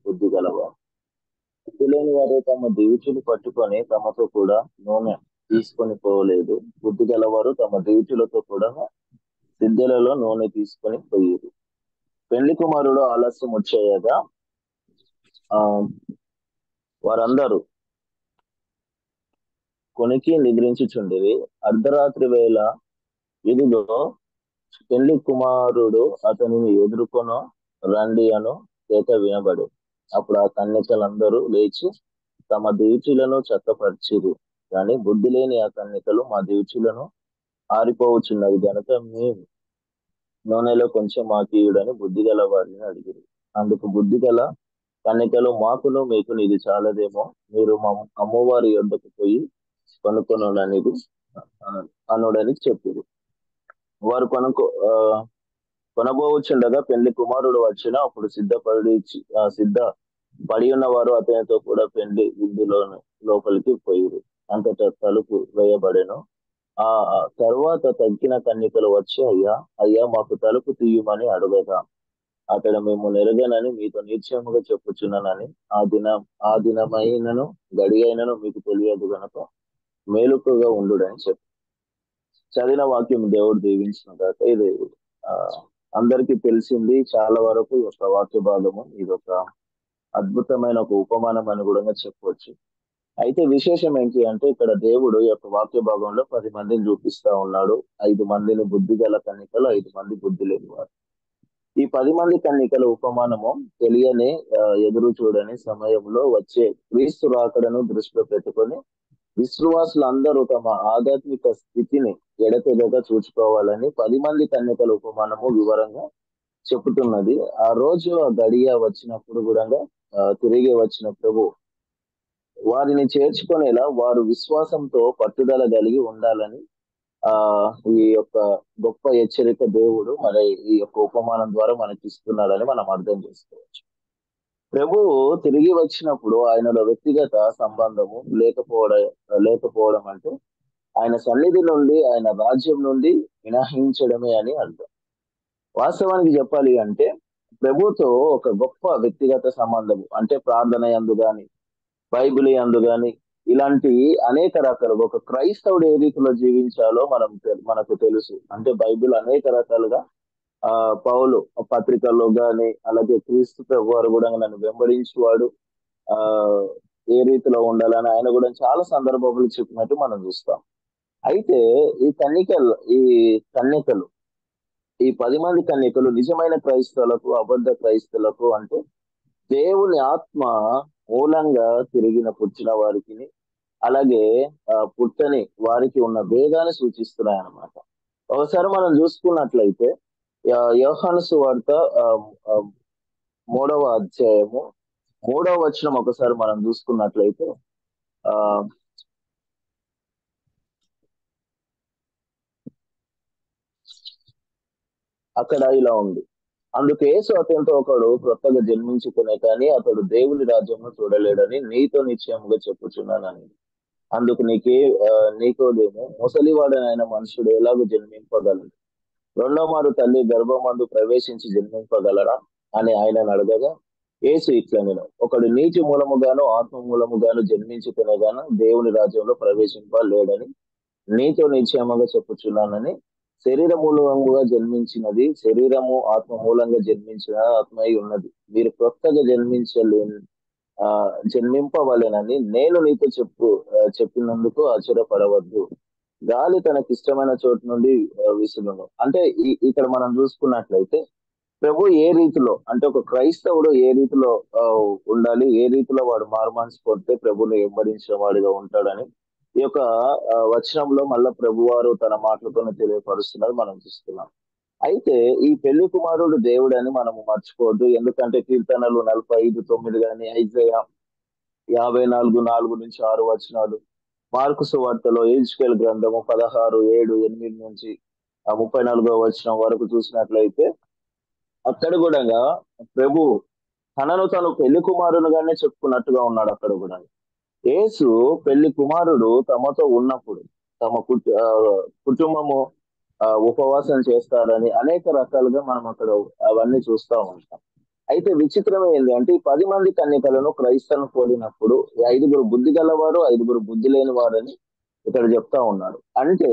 బుద్ధి గలవారు. బుద్ధి లేని వారు తమ దివిటీలు పట్టుకొని తమతో కూడా నూనె తీసుకొని పోలేదు. బుద్ధి గలవారు తమ దివిటీలతో కూడా సిద్ధెలలో నూనె తీసుకొని పోయేది. పెళ్లి కుమారుడు ఆలస్యం వచ్చేయగా ఆ వారందరూ కొనికి నిద్రించుచుండిరి. అర్ధరాత్రి వేళ ఇదిగో పెళ్లి కుమారుడు అతనిని ఎదుర్కొన రండి అను కేక వినబడి, అప్పుడు ఆ కన్యకలందరూ లేచి తమ దివిటీలను చక్కపరిచిరి. కానీ బుద్ధి లేని ఆ కన్యకలు, మా దివిటీలను ఆరిపోవచ్చున్నది గనుక మేము నూనెలో కొంచెం మాకీయుడని బుద్ధి గల వారిని అడిగిరి. అందుకు బుద్ధి గల కన్యకలు, మాకును మీకును ఇది చాలదేమో, మీరు మా అమ్మవారి యొద్దకు పోయి కొనుక్కొననిది అనుడని చెప్పిరి. వారు కొనబోవచ్చుండగా పెళ్లి కుమారుడు వచ్చిన అప్పుడు సిద్ధ పడి ఉన్న వారు అతనితో కూడా పెళ్లి విందులో లోపలికి పోయిరు. అంతటా తలుపు వేయబడెను. ఆ తర్వాత తగ్గిన కన్యకలు వచ్చి, అయ్యా అయ్యా మాకు తలుపు తీయమని అడగగా, అతడు మేము నెరగనని మీతో నిశ్చయముగా చెప్పుచున్నానని, ఆ దినమైనను గడి అయినను మీకు తెలియదు గనక మేలుకుగా ఉండుడని చెప్పి చదివిన వాక్యం దేవుడు దీవించిన తర్వాత ఇది ఆ అందరికీ తెలిసింది. చాలా వరకు ఈ యొక్క వాక్య భాగము ఇది ఒక అద్భుతమైన ఒక ఉపమానం అని కూడా చెప్పవచ్చు. అయితే విశేషం ఏంటి అంటే, ఇక్కడ దేవుడు ఈ యొక్క వాక్య భాగంలో 10 మందిని చూపిస్తా ఉన్నాడు. 5 మందిని బుద్ధి గల కన్నికలు, 5 మంది బుద్ధి లేని వారు. ఈ 10 మంది కన్నికల ఉపమానము తెలియని ఎదురు చూడని సమయంలో వచ్చే క్రీస్తు రాకడను దృష్టిలో పెట్టుకొని విశ్వాసులందరూ తమ ఆధ్యాత్మిక స్థితిని ఎడతెగక చూసుకోవాలని 10 మంది కన్యకల ఉపమానము వివరంగా చెబుతున్నది. ఆ రోజు ఆ గడియ వచ్చినప్పుడు కూడా తిరిగి వచ్చిన ప్రభు వారిని చేర్చుకునేలా వారు విశ్వాసంతో పట్టుదల కలిగి ఉండాలని ఆ ఈ యొక్క గొప్ప హెచ్చరిక దేవుడు మరి ఈ యొక్క ఉపమానం ద్వారా మనకి ఇస్తున్నాడని మనం అర్థం చేసుకోవచ్చు. ప్రభువు తిరిగి వచ్చినప్పుడు ఆయనలో వ్యక్తిగత సంబంధము లేకపోవడం అంటే ఆయన సన్నిధి నుండి, ఆయన రాజ్యం నుండి మినహాయించడమే అని అర్థం. వాస్తవానికి చెప్పాలి అంటే ప్రభుతో ఒక గొప్ప వ్యక్తిగత సంబంధము అంటే ప్రార్థన యందు గాని, బైబిల్ యందు గాని, ఇలాంటి అనేక రకాలు ఒక క్రైస్తవుడు ఏ రీతిలో జీవించాలో మనకు తెలుసు. అంటే బైబిల్ అనేక రకాలుగా పౌలు పత్రికల్లో గాని, అలాగే క్రీస్తు ప్రభు వారు కూడా నన్ను వెంబడించేవాడు ఆ ఏ రీతిలో ఉండాలని ఆయన కూడా చాలా సందర్భాలు చెప్పినట్టు మనం చూస్తాం. అయితే ఈ కన్యకలు ఈ 10 మంది కన్యకలు నిజమైన క్రైస్తవులకు, అబద్ధ క్రైస్తవులకు అంటే దేవుని ఆత్మ మూలంగా పుట్టిన వారికి, అలాగే పుట్టని వారికి ఉన్న భేదాన్ని సూచిస్తున్నాయి అన్నమాట. ఒకసారి మనం చూసుకున్నట్లయితే యోహాను సువార్త 3వ అధ్యాయము 3వ వచనం ఒకసారి మనం చూసుకున్నట్లయితే ఆ అక్కడ ఇలా ఉంది. అందుకు యేసు అతనితో, ఒకడు క్రొత్తగా జన్మించుకునే కానీ అతడు దేవుని రాజ్యంలో చూడలేడని నీతో నిశ్చయముగా చెప్పుచున్నానని. అందుకు నీకోదేమో, ముసలివాడనైన మనుషుడు ఎలాగో జన్మింపగలడు? రెండో మారు తల్లి గర్భమందు ప్రవేశించి జన్మింపగలరా అని ఆయనను అడగగా, యేసు ఇట్లా నేను, ఒకడు నీటి మూలముగాను ఆత్మ మూలముగాను జన్మించుకునే గాను దేవుని రాజ్యంలో ప్రవేశింపలేడని నీతో నిశ్చయముగా చెప్పుచున్నానని. శరీర మూలంగా జన్మించినది శరీరము, ఆత్మ మూలంగా జన్మించిన ఆత్మై ఉన్నది. మీరు కొత్తగా జన్మింపవలెనని నేను నీతో చెప్పినందుకు ఆశ్చర్యపడవద్దు. గాలి తనకిష్టమైన చోటు నుండి విసులును. అంటే ఇక్కడ మనం చూసుకున్నట్లయితే ప్రభు ఏ రీతిలో అంటే ఒక క్రైస్తవుడు ఏ రీతిలో ఉండాలి, ఏ రీతిలో వాడు మారుమనసు పొందితే ప్రభుని వెంబడించిన వాడిగా ఉంటాడని ఈ యొక్క వచనంలో మళ్ళా ప్రభువారు తన మాటలతోనే తెలియపరుస్తున్నారు మనం చూస్తున్నాం. అయితే ఈ పెళ్లి కుమారుడు దేవుడు అని మనము మర్చిపోవద్దు. ఎందుకంటే కీర్తనలు 45:9 కానీ, ఐజయా 54:4-6 వచనాలు, మార్కు సువార్తలో ఎహెజ్కేలు గ్రంథము 16:7-8 నుంచి 34వ వచనం వరకు చూసినట్లయితే అక్కడ కూడా ప్రభు తనను తను పెళ్లి కుమారునిగానే చెప్పుకున్నట్టుగా ఉన్నాడు. అక్కడ కూడా యేసు పెళ్లి కుమారుడు తమతో ఉన్నప్పుడు తమ కుటుంబము ఉపవాసం చేస్తారని అనేక రకాలుగా మనం అక్కడ అవన్నీ చూస్తూ ఉంటాం. అయితే విచిత్రం ఏంది అంటే ఈ 10 మంది కన్యకలను క్రైస్తవును పోలినప్పుడు ఈ 5గురు బుద్ధి గలవారు 5గురు బుద్ధి లేని వారని ఇక్కడ చెప్తా ఉన్నాడు. అంటే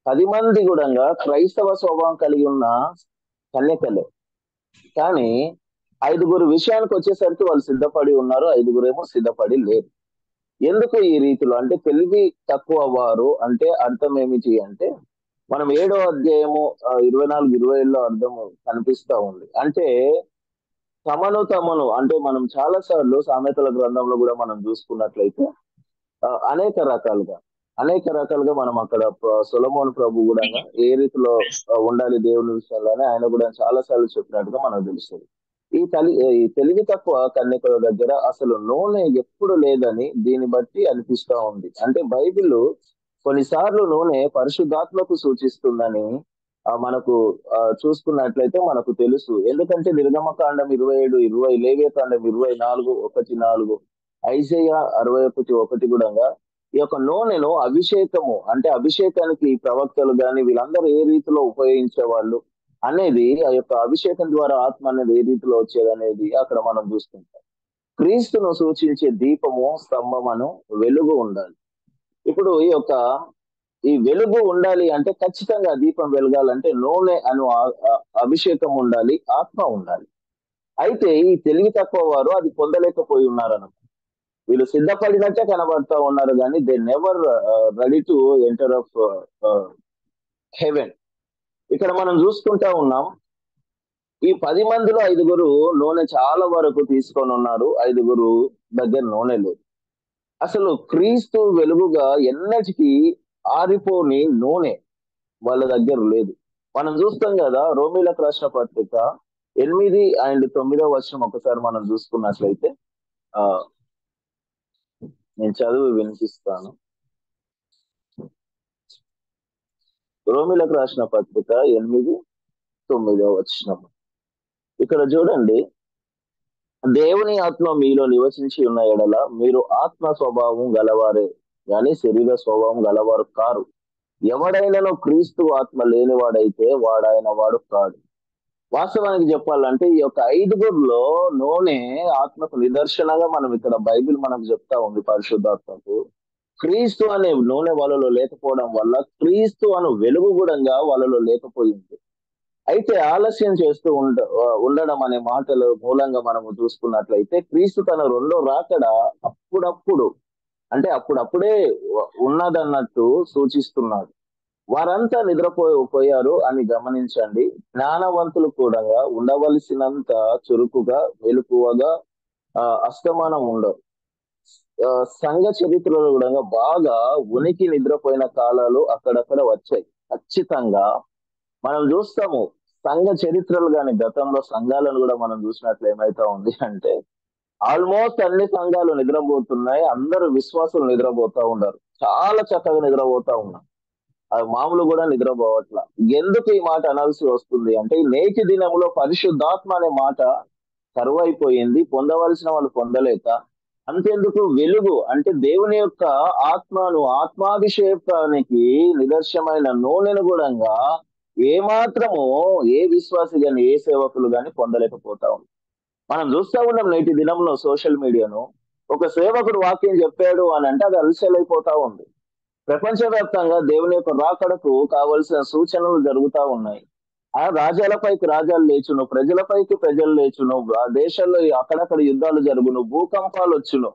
10 మంది కూడా క్రైస్తవ స్వభావం కలిగి ఉన్న కన్యకలే. కానీ 5గురు విషయానికి వచ్చేసరికి వాళ్ళు సిద్ధపడి ఉన్నారు, 5గురేమో సిద్ధపడి లేరు. ఎందుకు ఈ రీతిలో అంటే తెలివి తక్కువ వారు అంటే అర్థం ఏమిటి అంటే మనం 7వ అధ్యాయము 24, 25లో అర్థము కనిపిస్తా ఉంది. అంటే తమను అంటే మనం చాలా సార్లు సామెతల గ్రంథంలో కూడా మనం చూసుకున్నట్లయితే అనేక రకాలుగా మనం అక్కడ సొలొమోను ప్రభు కూడా ఏ రీతిలో ఉండాలి దేవుని విషయంలోనే ఆయన కూడా చాలా సార్లు చెప్పినట్టుగా మనకు తెలుస్తుంది. ఈ తెలివి తక్కువ కన్యకల దగ్గర అసలు నూనె ఎప్పుడు లేదని దీన్ని బట్టి అనిపిస్తా ఉంది. అంటే బైబిల్ కొన్నిసార్లు నూనె పరిశుద్ధాత్మకు సూచిస్తుందని మనకు చూసుకున్నట్లయితే మనకు తెలుసు. ఎందుకంటే నిర్గమకాండం 27, 20, లేవియకాండం 24, 1-4, ఐజేయ 61 కూడా ఈ యొక్క నూనెను అభిషేకము అంటే అభిషేకానికి ప్రవక్తలు గాని వీళ్ళందరూ ఏ రీతిలో ఉపయోగించే వాళ్ళు అనేది ఆ యొక్క అభిషేకం ద్వారా ఆత్మ అనేది ఏ రీతిలో వచ్చేది అనేది అక్కడ మనం చూసుకుంటాం. క్రీస్తును సూచించే దీపము స్తంభమును వెలుగు ఉండాలి. ఇప్పుడు ఈ వెలుగు ఉండాలి అంటే ఖచ్చితంగా దీపం వెలగాలంటే నూనె అను అభిషేకం ఉండాలి, ఆత్మ ఉండాలి. అయితే ఈ తెలివి తక్కువ వారు అది పొందలేకపోయి ఉన్నారన్నమాట. వీళ్ళు సిద్ధపడినట్టే కనబడతా ఉన్నారు కానీ they never ready to enter of haven. ఇక్కడ మనం చూసుకుంటా ఉన్నాం ఈ 10 మందిలో 5గురు నూనె చాలా వరకు తీసుకొని ఉన్నారు, 5గురు దగ్గర నూనె లేదు. అసలు క్రీస్తు వెలుగుగా ఎన్నటికీ ఆరిపోని నూనె వాళ్ళ దగ్గర లేదు. మనం చూస్తాం కదా రోమీలకు రాసిన పత్రిక 8 and 9 ఒకసారి మనం చూసుకున్నట్లయితే నేను చదువు వినిపిస్తాను. రోమీలకు రాసిన పత్రిక 8, 9 ఇక్కడ చూడండి, దేవుని ఆత్మ మీలో నివసించి ఉన్న ఎడల మీరు ఆత్మ స్వభావం గలవారే కానీ శరీర స్వభావం గలవారు కారు. ఎవడైనాను క్రీస్తు ఆత్మ లేనివాడైతే వాడు కాడు. వాస్తవానికి చెప్పాలంటే ఈ యొక్క 5గురిలో నూనె ఆత్మకు నిదర్శనంగా మనం ఇక్కడ బైబిల్ మనకు చెప్తా ఉంది. పరిశుద్ధాత్మకు క్రీస్తు అనే నూనె వాళ్ళలో లేకపోవడం వల్ల క్రీస్తు అను వెలుగు కూడా వాళ్ళలో లేకపోయింది. అయితే ఆలస్యం చేస్తూ ఉండడం అనే మాటలు మూలంగా మనము చూసుకున్నట్లయితే క్రీస్తు తన రెండో రాకడ అప్పుడప్పుడే ఉన్నదన్నట్టు సూచిస్తున్నాడు. వారంతా నిద్రపోయారు అని గమనించండి. జ్ఞానవంతులు కూడా ఉండవలసినంత చురుకుగా మెలకువగా అస్తమానం ఉండవు. సంఘ చరిత్రలో కూడా బాగా ఉనికి నిద్రపోయిన కాలాలు అక్కడక్కడ వచ్చాయి. ఖచ్చితంగా మనం చూస్తాము సంఘ చరిత్రలు కానీ గతంలో సంఘాలను కూడా మనం చూసినట్లు ఏమైతా ఉంది అంటే ఆల్మోస్ట్ అన్ని సంఘాలు నిద్రపోతున్నాయి, అందరూ విశ్వాసులు నిద్రపోతా ఉన్నారు, చాలా చక్కగా నిద్రపోతా ఉన్నారు. అది మామూలు కూడా నిద్రపోవట్లా. ఎందుకు ఈ మాట అనాల్సి వస్తుంది అంటే ఈ నేటి దినంలో పరిశుద్ధాత్మ అనే మాట కరువైపోయింది, పొందవలసిన వాళ్ళు పొందలేక. అంతెందుకు వెలుగు అంటే దేవుని యొక్క ఆత్మాభిషేకానికి నిదర్శనమైన నూనెను కూడా ఏమాత్రము ఏ విశ్వాసి గాని ఏ సేవకులు గాని పొందలేకపోతా ఉంది. మనం చూస్తా ఉన్నాం నేటి దినంలో సోషల్ మీడియాను. ఒక సేవకుడు వాక్యం చెప్పాడు అని అంటే అది అలసలైపోతా ఉంది. ప్రపంచవ్యాప్తంగా దేవుని యొక్క రాకడకు కావలసిన సూచనలు జరుగుతా ఉన్నాయి. ఆ రాజ్యాలపైకి రాజ్యాలు లేచును, ప్రజలపైకి ప్రజలు లేచును, ఆ దేశాల్లో అక్కడక్కడ యుద్ధాలు జరుగును, భూకంపాలు వచ్చును.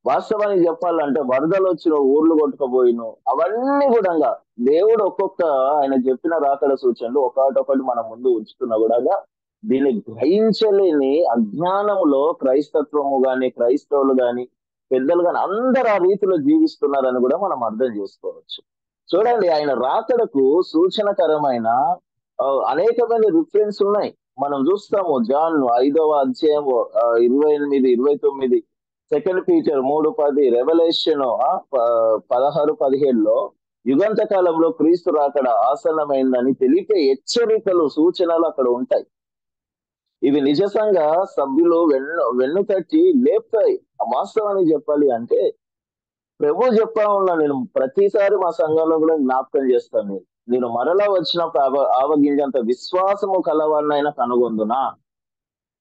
వాస్తవానికి చెప్పాలంటే వరదలు వచ్చిన ఊర్లు కొట్టుకుపోయిను. అవన్నీ కూడా దేవుడు ఒక్కొక్క ఆయన చెప్పిన రాకడ సూచనలు ఒకటొకటి మన ముందు ఉంచుతున్నా కూడా దీన్ని గ్రహించలేని అజ్ఞానములో క్రైస్తత్వము గాని క్రైస్తవులు గాని పెద్దలు గాని అందరు ఆ రీతిలో జీవిస్తున్నారని కూడా మనం అర్థం చేసుకోవచ్చు. చూడండి, ఆయన రాకడకు సూచనకరమైన అనేకమైన రిఫరెన్స్ ఉన్నాయి. మనం చూస్తాము జాన్ 5వ అధ్యాయం 28, 29, 2 పీటర్ 3:10, రెవల్యూషన్ 16-17లో యుగంత కాలంలో క్రీస్తు రాకడ ఆసన్నమైందని తెలిపే హెచ్చరికలు సూచనలు అక్కడ ఉంటాయి. ఇవి నిజ సంఘ సభ్యులు వెన్ను తట్టి లేపుతాయి. వాస్తవానికి చెప్పాలి అంటే ప్రభు చెప్పా ఉన్నా, నేను ప్రతిసారి మా సంఘంలో కూడా జ్ఞాపకం చేస్తాను, నేను మరలా వచ్చినప్పుడు ఆవగింజంత విశ్వాసము కలవాడినైనా కనుగొందునా.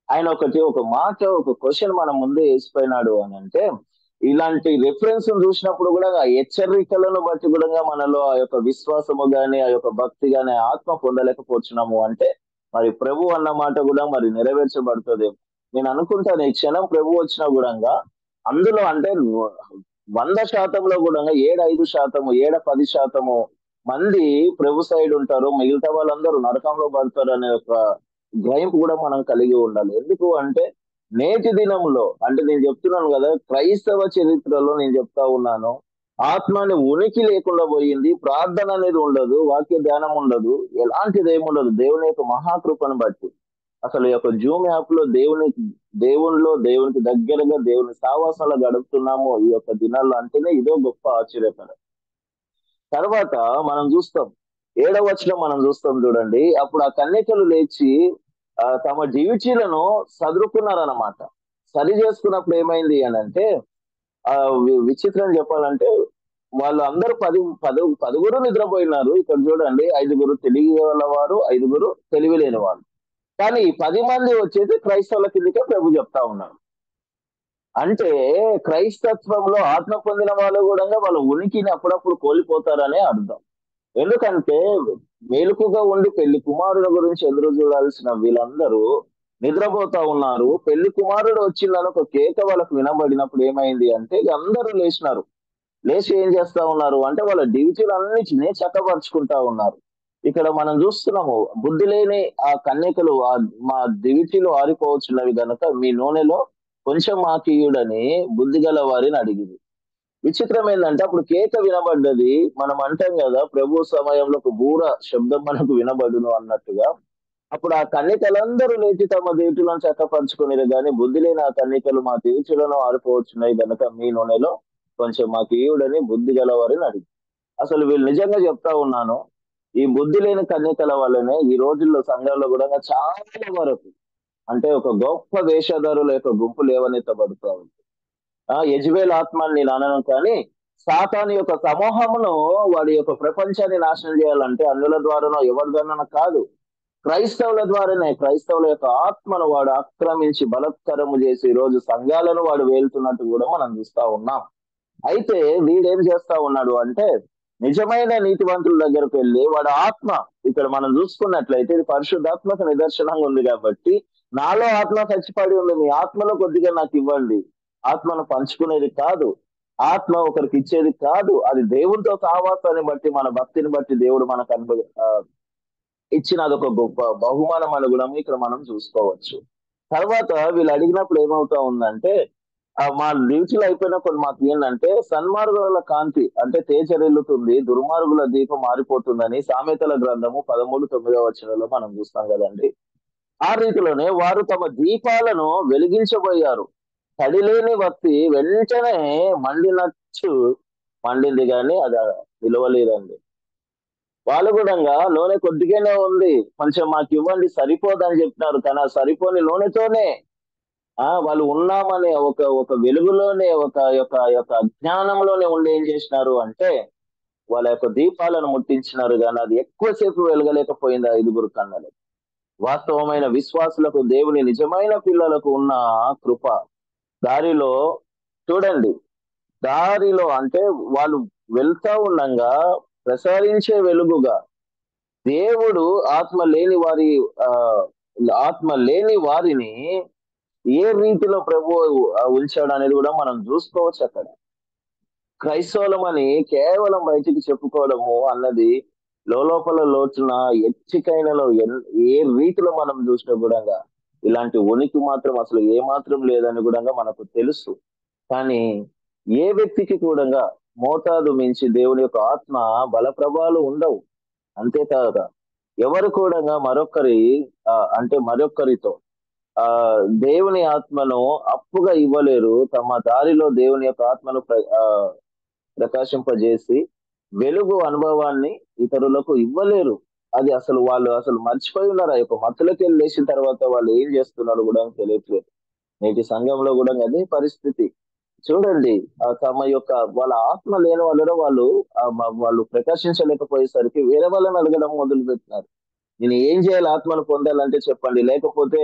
ఆయన ఒక మాట ఒక క్వశ్చన్ మన ముందే వేసిపోయినాడు అని అంటే, ఇలాంటి రెఫరెన్స్ చూసినప్పుడు కూడా ఆ హెచ్చరికలను బట్టి కూడా మనలో ఆ యొక్క విశ్వాసము గాని, ఆ యొక్క భక్తి గాని, ఆత్మ పొందలేకపోతున్నాము అంటే, మరి ప్రభు అన్న మాట కూడా మరి నెరవేర్చబడుతుంది. నేను అనుకుంటాను ఈ క్షణం ప్రభు వచ్చినా కూడా అందులో అంటే 100% కూడా 7-5%, 7-10% మంది ప్రభు సైడ్ ఉంటారు, మిగతా వాళ్ళందరూ నరకంలో పడతారు అనే ఒక గ్రహింపు కూడా మనం కలిగి ఉండాలి. ఎందుకు అంటే నేటి దినంలో అంటే నేను చెప్తున్నాను కదా, క్రైస్తవ చరిత్రలో నేను చెప్తా ఉన్నాను, ఆత్మ అనే ఉనికి లేకుండా పోయింది. ప్రార్థన అనేది ఉండదు, వాక్య ధ్యానం ఉండదు, ఎలాంటిది ఏముండదు. దేవుని యొక్క మహాకృపను బట్టి అసలు ఈ యొక్క జూమ్ యాప్ లో దేవునికి దగ్గరగా దేవుని సావాసాలు గడుపుతున్నాము ఈ యొక్క దినాల్లో అంటేనే ఇదో గొప్ప ఆశ్చర్యకరం. తర్వాత మనం చూస్తాం, 7వ వచనం మనం చూస్తాం చూడండి. అప్పుడు ఆ కన్యకలు లేచి తమ జీవితాలను సదురుకున్నారన్నమాట. సరి చేసుకున్నప్పుడు ఏమైంది అని అంటే, ఆ విచిత్రం చెప్పాలంటే, వాళ్ళు అందరూ పదుగురు నిద్రపోయినారు. ఇక్కడ చూడండి, 5గురు తెలివి గలవారు, 5గురు తెలివి లేని వారు. కానీ ఈ 10 మంది వచ్చేసి క్రైస్తవుల కిందకే ప్రభు చెప్తా ఉన్నారు. అంటే క్రైస్తత్వంలో ఆత్మ పొందిన వాళ్ళు కూడా వాళ్ళ ఉనికిని అప్పుడప్పుడు కోల్పోతారనే అర్థం. ఎందుకంటే మేలుకుగా ఉండి పెళ్లి కుమారుల గురించి ఎదురు చూడాల్సిన వీళ్ళందరూ నిద్రపోతా ఉన్నారు. పెళ్లి కుమారుడు వచ్చిందని ఒక కేక వాళ్ళకు వినబడినప్పుడు ఏమైంది అంటే ఇక అందరూ లేచినారు. లేచి ఏం చేస్తా ఉన్నారు అంటే వాళ్ళ డ్యూటీలు అన్నిటినీ చక్కపరుచుకుంటా ఉన్నారు. ఇక్కడ మనం చూస్తున్నాము, బుద్ధి లేని ఆ కన్యకలు మా డ్యూటీలు ఆరిపోవచ్చున్నవి గనక మీ నూనెలో కొంచెం మాకియుడని బుద్ధి గల వారిని అడిగింది. విచిత్రం ఏంటంటే అప్పుడు కేక వినబడ్డది. మనం అంటాం కదా, ప్రభు సమయంలో ఒక బూర శబ్దం మనకు వినబడును అన్నట్టుగా. అప్పుడు ఆ కన్యకలందరూ లేచి తమ దీటులను చక్కపరుచుకునేది, కానీ బుద్ధి లేని ఆ కన్యకలు మా తీర్చులను ఆరిపోవచ్చున్నాయి గనక మీ నూనెలో కొంచెం మాకు ఇయుడని బుద్ధి గల వారిని అడిగి. అసలు వీళ్ళు నిజంగా చెప్తా ఉన్నాను, ఈ బుద్ధి లేని కన్యకల వల్లనే ఈ రోజుల్లో సంఘాల్లో కూడా చాలా వరకు అంటే ఒక గొప్ప వేషధారుల యొక్క గుంపు లేవనెత్తబడుతూ ఉంది. యజ్బేల్ ఆత్మ అని నేను అనను, కానీ సాతాను యొక్క సమూహమును వాడి యొక్క ప్రపంచాన్ని నాశనం చేయాలంటే అన్యుల ద్వారానో ఎవరి ద్వారానో కాదు, క్రైస్తవుల ద్వారానే. క్రైస్తవుల యొక్క ఆత్మను వాడు ఆక్రమించి బలత్కరము చేసి ఈ రోజు సంఘాలను వాడు వేలుతున్నట్టు కూడా మనం చూస్తా ఉన్నాం. అయితే వీడేం చేస్తా ఉన్నాడు అంటే నిజమైన నీతివంతుల దగ్గరకు వెళ్ళి వాడు ఆత్మ, ఇక్కడ మనం చూసుకున్నట్లయితే ఇది పరిశుద్ధాత్మక నిదర్శనంగా ఉంది కాబట్టి, నాలో ఆత్మ చచ్చిపడి ఉంది, మీ ఆత్మలో కొద్దిగా నాకు ఇవ్వండి. ఆత్మను పంచుకునేది కాదు, ఆత్మ ఒకరికి ఇచ్చేది కాదు, అది దేవునితో సహవాసాన్ని బట్టి మన భక్తిని బట్టి దేవుడు మనకు ఇచ్చిన అదొక గొప్ప బహుమానం అనుగుణం ఇక్కడ మనం చూసుకోవచ్చు. తర్వాత వీళ్ళు అడిగినప్పుడు ఏమవుతా ఉందంటే, మా డ్యూటీలు అయిపోయినప్పుడు మాకు ఏంటంటే సన్మార్గుల కాంతి అంటే తేజరిల్లుతుంది, దుర్మార్గుల దీపం మారిపోతుందని సామెతల గ్రంథము 13:9 వచనంలో మనం చూస్తాం కదండి. ఆ రీతిలోనే వారు తమ దీపాలను వెలిగించబోయారు. తడిలేని వత్తి వెంటనే మండినచ్చు మండింది, కానీ అది విలువలేదండి. వాళ్ళు కూడా నూనె కొద్దిగానే ఉంది, కొంచెం మాకు ఇవ్వండి సరిపోదని చెప్పినారు. కానీ ఆ సరిపోని నూనెతోనే వాళ్ళు ఉన్నామనే ఒక ఒక వెలుగులోనే ఒక యొక్క యొక్క అజ్ఞానంలోనే ఉండి ఏం చేసినారు అంటే వాళ్ళ యొక్క దీపాలను ముట్టించినారు, కానీ అది ఎక్కువసేపు వెలగలేకపోయింది 5గురు కన్నులు. వాస్తవమైన విశ్వాసులకు, దేవుని నిజమైన పిల్లలకు ఉన్న కృప దారిలో చూడండి, దారిలో అంటే వాళ్ళు వెళ్తా ఉండంగా ప్రసరించే వెలుగుగా దేవుడు ఆ ఆత్మ లేని వారిని ఏ రీతిలో ప్రభు ఉంచాడు అనేది కూడా మనం చూసుకోవచ్చు. అక్కడ క్రైస్తవులమని కేవలం బయటికి చెప్పుకోవడము అన్నది లోపల లోతున ఎచ్చికైనలో ఏ రీతిలో మనం చూసినా కూడా ఇలాంటి ఉనికి మాత్రం అసలు ఏ మాత్రం లేదని కూడా మనకు తెలుసు. కానీ ఏ వ్యక్తికి కూడా మోతాదు మించి దేవుని యొక్క ఆత్మ బల ప్రభావాలు ఉండవు. అంతేకాక ఎవరు కూడా మరొక్కరితో ఆ దేవుని ఆత్మను అప్పుగా ఇవ్వలేరు. తమ దారిలో దేవుని యొక్క ఆత్మను ప్రకాశింపజేసి వెలుగు అనుభవాన్ని ఇతరులకు ఇవ్వలేరు. అది అసలు వాళ్ళు అసలు మర్చిపోయి ఉన్నారు. ఆ యొక్క మత్తులకి వెళ్ళి లేచిన తర్వాత వాళ్ళు ఏం చేస్తున్నారో కూడా తెలియట్లేదు. నేటి సంఘంలో కూడా అదే పరిస్థితి. చూడండి, తమ యొక్క వాళ్ళ ఆత్మ లేని వాళ్ళు ప్రకాశించలేకపోయేసరికి వేరే వాళ్ళని అడగడం మొదలు పెట్టినారు. నేను ఏం చేయాలి ఆత్మను పొందాలంటే చెప్పండి, లేకపోతే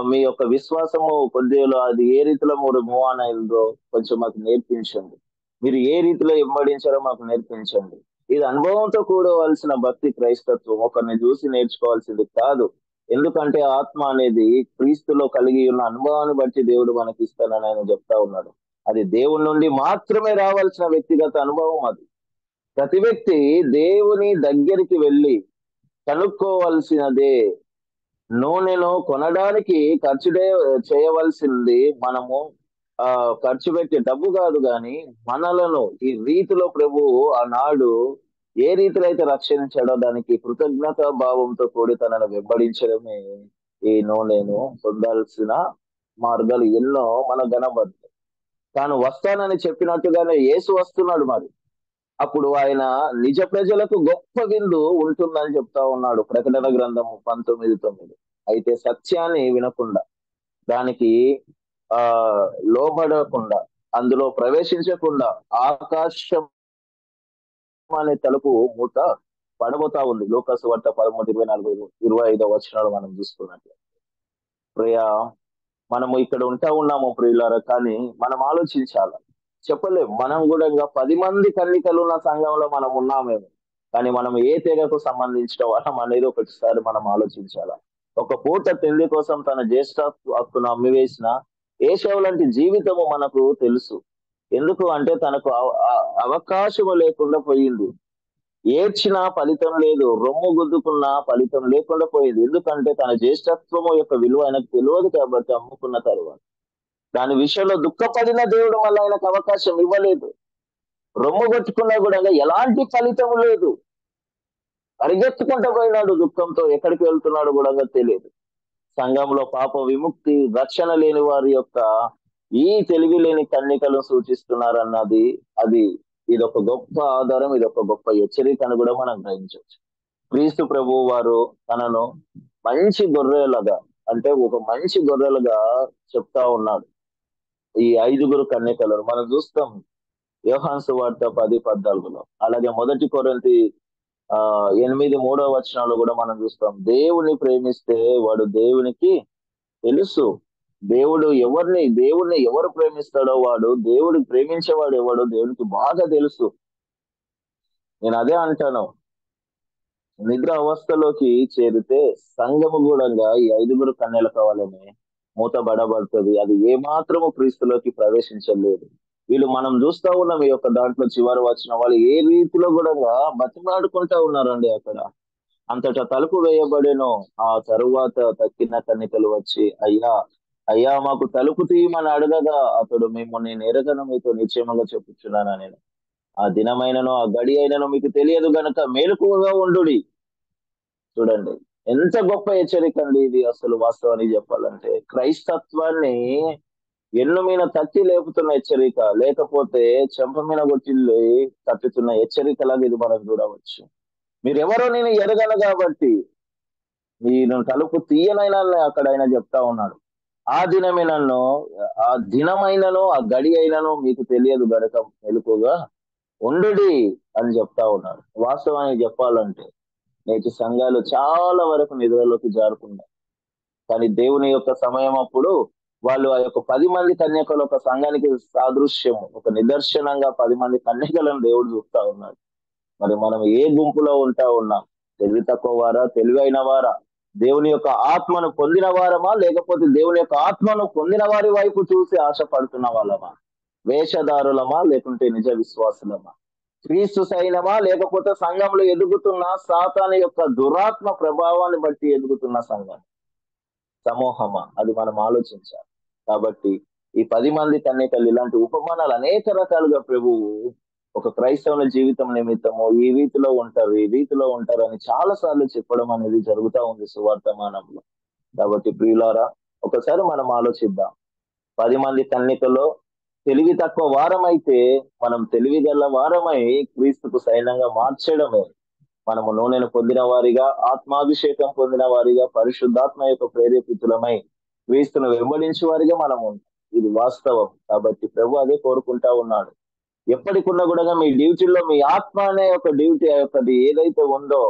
మీ యొక్క విశ్వాసము కొద్దిగా అది ఏ రీతిలో మీరు మూవ్ ఆన్ అయిందో కొంచెం మాకు నేర్పించండి. మీరు ఏ రీతిలో వెంబడించారో మాకు నేర్పించండి. ఇది అనుభవంతో కూడవలసిన భక్తి క్రైస్తత్వం, ఒకరిని చూసి నేర్చుకోవాల్సింది కాదు. ఎందుకంటే ఆత్మ అనేది క్రీస్తులో కలిగి ఉన్న అనుభవాన్ని బట్టి దేవుడు మనకి ఇస్తానని ఆయన చెప్తా ఉన్నాడు. అది దేవుని నుండి మాత్రమే రావాల్సిన వ్యక్తిగత అనుభవం అది. ప్రతి వ్యక్తి దేవుని దగ్గరికి వెళ్ళి కనుక్కోవలసినదే. నూనెను కొనడానికి ఖర్చు చేయవలసింది మనము ఆ ఖర్చు పెట్టే డబ్బు కాదు, గాని మనలను ఈ రీతిలో ప్రభువు ఆనాడు ఏ రీతిలో అయితే రక్షించాడో దానికి కృతజ్ఞత భావంతో కూడి తనను వెంబడించడమే ఈ నూనెను పొందాల్సిన మార్గాలు ఎన్నో మన కనబడతాయి. తాను వస్తానని చెప్పినట్టుగానే యేసు వస్తున్నాడు. మరి అప్పుడు ఆయన నిజ ప్రజలకు గొప్ప విందు ఉంటుందని చెప్తా ఉన్నాడు, ప్రకటన గ్రంథము 19:9. అయితే సత్యాన్ని వినకుండా, దానికి ఆ లోబడకుండా, అందులో ప్రవేశించకుండా ఆకాశం అనే తలుపు మూత పడబోతా ఉంది. లూకాసు వార్త 13:24-25 మనం చూసుకున్నట్లు. ప్రియా, మనము ఇక్కడ ఉన్నాము ప్రియులారా, కానీ మనం ఆలోచించాలి. చెప్పలేము, మనం కూడా ఇంకా 10 మంది కన్నికలు ఉన్న సంఘంలో మనం ఉన్నామేమో, కానీ మనం ఏ తెగకు సంబంధించిన వాళ్ళం అనేది ఒకటిసారి మనం ఆలోచించాలి. ఒక పూట తిండి కోసం తన జ్యేష్ఠ హక్కును అమ్మివేసిన ఏషవు లాంటి జీవితము మనకు తెలుసు. ఎందుకు అంటే తనకు అవకాశము లేకుండా పోయింది. ఏడ్చిన ఫలితం లేదు, రొమ్ము గుద్దుకున్న ఫలితం లేకుండా పోయింది. ఎందుకంటే తన జ్యేష్ఠత్వము యొక్క విలువ ఆయనకు తెలియదు కాబట్టి అమ్ముకున్న తరువాత దాని విషయంలో దుఃఖపడిన దేవుడు మళ్ళీ ఆయనకు అవకాశం ఇవ్వలేదు. రొమ్ము కొట్టుకున్నా కూడా ఎలాంటి ఫలితం లేదు. పరిగెత్తుకుంటూ పోయినాడు దుఃఖంతో, ఎక్కడికి వెళ్తున్నాడు కూడా తెలియదు. సంఘంలో పాప విముక్తి, రక్షణ లేని వారి యొక్క ఈ తెలివి లేని కన్నికలను సూచిస్తున్నారన్నది ఇది ఒక గొప్ప ఆధారం, ఇది ఒక గొప్ప హెచ్చరిక అని కూడా మనం గ్రహించవచ్చు. క్రీస్తు ప్రభు వారు తనను మంచి గొర్రెలుగా, అంటే ఒక మంచి గొర్రెలుగా చెప్తా ఉన్నాడు. ఈ 5 కన్యకలను మనం చూస్తాం యోహాను సువార్త 10:14. అలాగే 1 కొరింథీ 8:3 కూడా మనం చూస్తాం. దేవుని ప్రేమిస్తే వాడు దేవునికి తెలుసు. దేవుణ్ణి ఎవరు ప్రేమిస్తాడో వాడు, దేవుడిని ప్రేమించేవాడు ఎవడో దేవునికి బాగా తెలుసు. నేను అదే అంటాను, నిద్ర అవస్థలోకి చేరితే సంఘము కూడా ఈ 5 కన్యల కావాలని మూతబడబడుతుంది. అది ఏ మాత్రము క్రీస్తులోకి ప్రవేశించలేదు. వీళ్ళు మనం చూస్తా ఉన్నాం ఈ యొక్క దాంట్లో చివరి వచ్చిన వాళ్ళు ఏ రీతిలో కూడా బతిమాడుకుంటా ఉన్నారండి అక్కడ. అంతటా తలుపు వేయబడేను. ఆ తరువాత తక్కిన కన్నికలు వచ్చి, అయ్యా అయ్యా మాకు తలుపు తీయమని అడగగా అతడు, మేము నేను ఎరగను, మీతో నిశ్చయముగా చెప్పుచున్నాను నేను, ఆ దినమైనను ఆ గడి అయినను మీకు తెలియదు గనక మేలుకుగా ఉండుడి. చూడండి ఎంత గొప్ప హెచ్చరిక అండి ఇది. అసలు వాస్తవానికి చెప్పాలంటే క్రైస్తత్వాన్ని ఎన్ను మీద తట్టి లేపుతున్న హెచ్చరిక, లేకపోతే చెంప మీద కొట్టిల్లి తట్టుతున్న హెచ్చరికలాగా ఇది మనం చూడవచ్చు. మీరెవరో నేను ఎరగను కాబట్టి నేను తలుపు తీయనైనా అక్కడ ఆయన చెప్తా ఉన్నాడు. ఆ దినమైనను ఆ గడి అయినను మీకు తెలియదు గనక మెలకుగా ఉండుడి అని చెప్తా ఉన్నాడు. వాస్తవానికి చెప్పాలంటే నేటి సంఘాలు చాలా వరకు నిద్రలోకి జారుకున్నాయి. కానీ దేవుని యొక్క సమయం అప్పుడు వాళ్ళు ఆ యొక్క 10 మంది కన్యకలు ఒక సంఘానికి సాదృశ్యము, ఒక నిదర్శనంగా 10 మంది కన్యకలను దేవుడు చూస్తా ఉన్నాడు. మరి మనం ఏ గుంపులో ఉంటా ఉన్నాం? తెలివి తక్కువ వారా, తెలివైన వారా? దేవుని యొక్క ఆత్మను పొందిన వారమా, లేకపోతే దేవుని యొక్క ఆత్మను పొందిన వారి వైపు చూసి ఆశపడుతున్న వాళ్ళమా? వేషధారులమా, లేకుంటే నిజ విశ్వాసులమా? క్రీస్తు సైన్యమా, లేకపోతే సంఘంలో ఎదుగుతున్న సాతాను యొక్క దురాత్మ ప్రభావాన్ని బట్టి ఎదుగుతున్న సంఘం సమూహమా? అది మనం ఆలోచించాలి. కాబట్టి ఈ 10 మంది కన్యకలు ఇలాంటి ఉపమానాలు అనేక రకాలుగా ప్రభువు ఒక క్రైస్తవుల జీవితం నిమిత్తము ఈ రీతిలో ఉంటారు అని చాలా సార్లు చెప్పడం అనేది జరుగుతూ ఉంది సువార్తమానంలో. కాబట్టి ప్రియులారా, ఒకసారి మనం ఆలోచిద్దాం. 10 మంది కన్యకలో తెలివి తక్కువ వారమైతే మనం తెలివి గల వారమై క్రీస్తుకు సైన్యంగా మార్చడమే. మనము నూనెను పొందిన వారిగా, ఆత్మాభిషేకం పొందిన వారిగా, పరిశుద్ధాత్మ యొక్క ప్రేరేపితులమై క్రీస్తును వెంబడించే వారిగా మనము. ఇది వాస్తవం. కాబట్టి ప్రభు అదే కోరుకుంటా ఉన్నాడు. ఎప్పటికున్నా కూడా మీ డ్యూటీలో మీ ఆత్మ అనే ఒక డ్యూటీ యొక్కది ఏదైతే ఉందో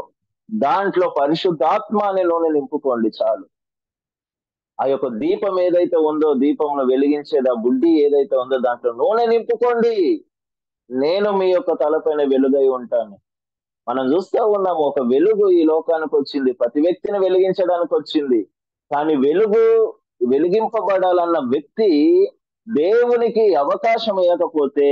దాంట్లో పరిశుద్ధాత్మ అనే నూనె నింపుకోండి చాలు. ఆ యొక్క దీపం ఏదైతే ఉందో, దీపంలో వెలిగించేది ఆ బుడ్డి ఏదైతే ఉందో దాంట్లో నూనె నింపుకోండి, నేను మీ యొక్క తలపైన వెలుగై ఉంటాను. మనం చూస్తూ ఉన్నాము, ఒక వెలుగు ఈ లోకానికి వచ్చింది, ప్రతి వ్యక్తిని వెలిగించడానికి వచ్చింది. కానీ వెలిగింపబడాలన్న వ్యక్తి దేవునికి అవకాశం ఇవ్వకపోతే,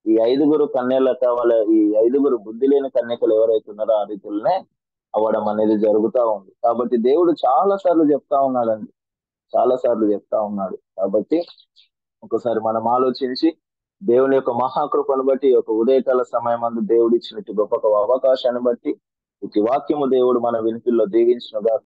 ఈ ఐదుగురు కన్యల కావాల ఈ ఐదుగురు బుద్ధి లేని కన్యకలు ఎవరైతే ఉన్నారో ఆ రీతిలోనే అవ్వడం అనేది జరుగుతా ఉంది. కాబట్టి దేవుడు చాలా సార్లు చెప్తా ఉన్నాడండి, చాలా సార్లు చెప్తా ఉన్నాడు. కాబట్టి ఒకసారి మనం ఆలోచించి దేవుని యొక్క మహాకృపను బట్టి, ఈ యొక్క ఉదయకాల సమయం అందు దేవుడు ఇచ్చినట్టు గొప్ప అవకాశాన్ని బట్టి ఇటు వాక్యము దేవుడు మన వినికిల్లో దీవించినగా